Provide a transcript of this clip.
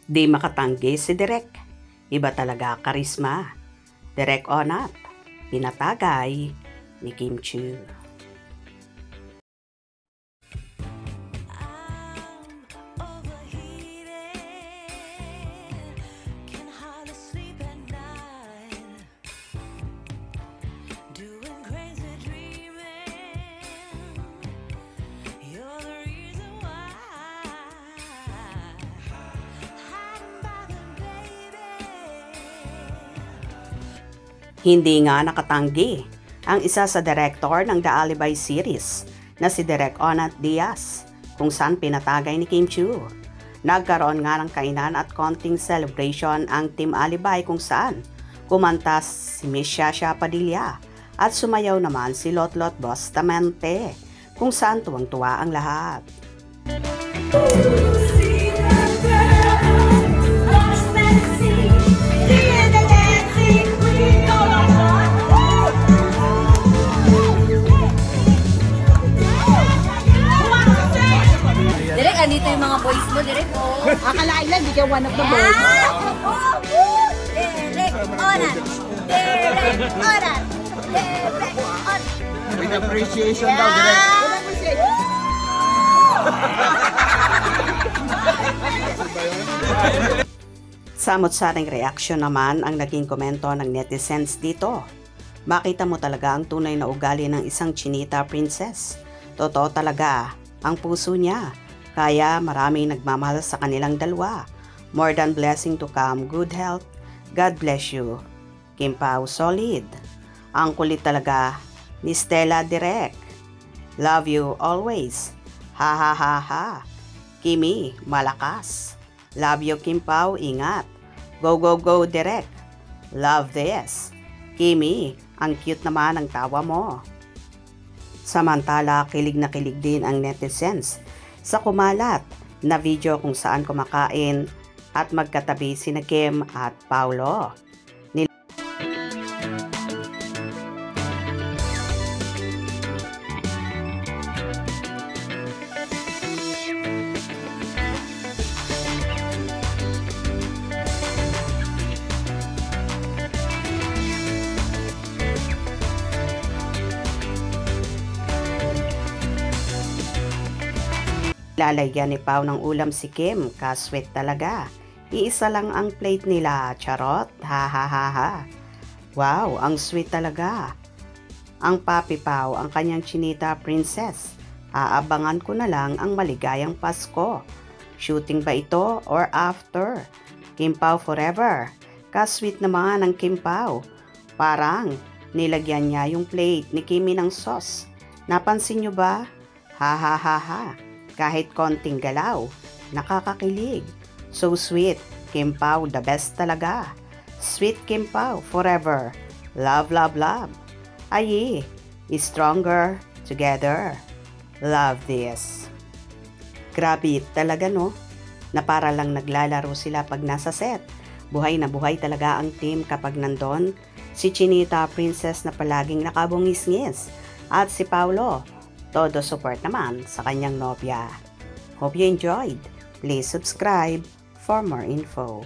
Di makatanggi si Direk. Iba talaga karisma. Direk Onat, pinatagay ni Kim Chiu. Hindi nga nakatanggi ang isa sa director ng The Alibi series na si Direk Onat Diaz kung saan pinatagay ni Kim Chiu. Nagkaroon nga ng kainan at konting celebration ang Team Alibi kung saan kumanta si Miss Shasha Padilla at sumayaw naman si Lotlot Bustamante kung saan tuwang-tuwa ang lahat. Direk, andito yung mga boys mo, Direk. Akalain lang, di ka one of the boys. Direk, Onat! Direk, Onat! Direk, Onat! With appreciation daw, Direk. Samot-saring reaksyon naman ang naging komento ng netizens dito. Makita mo talaga ang tunay na ugali ng isang chinita princess. Totoo talaga ang puso niya. Kaya maraming nagmamahal sa kanilang dalawa. More than blessing to come, good health. God bless you. Kim Pao solid. Ang kulit talaga ni Stella Direk. Love you always. Ha ha ha ha. Kimi, malakas. Love you Kim Pao, ingat. Go go go Direk. Love this. Kimi, ang cute naman ang tawa mo. Samantala, kilig na kilig din ang netizens sa kumalat na video kung saan kumakain at magkatabi sina Kim at Paulo. Lalagyan ni Pao ng ulam si Kim, kasweet talaga. Iisa lang ang plate nila, charot, ha ha ha ha. Wow, ang sweet talaga. Ang Papi Pao, ang kanyang chinita princess. Aabangan ko na lang ang maligayang Pasko. Shooting ba ito or after? Kim Pao forever. Kasweet naman ang Kim Pao. Parang nilagyan niya yung plate ni Kimi ng sauce. Napansin nyo ba? Ha ha ha ha. Kahit konting galaw, nakakakilig. So sweet, Kim Pao, the best talaga. Sweet Kim Pao, forever. Love, love, love. Aye, stronger together. Love this. Grabe talaga no, na para lang naglalaro sila pag nasa set. Buhay na buhay talaga ang team kapag nandun. Si Chinita Princess na palaging nakabungis-ngis. At si Paulo, todo support naman sa kanyang nobya. Hope you enjoyed. Please subscribe for more info.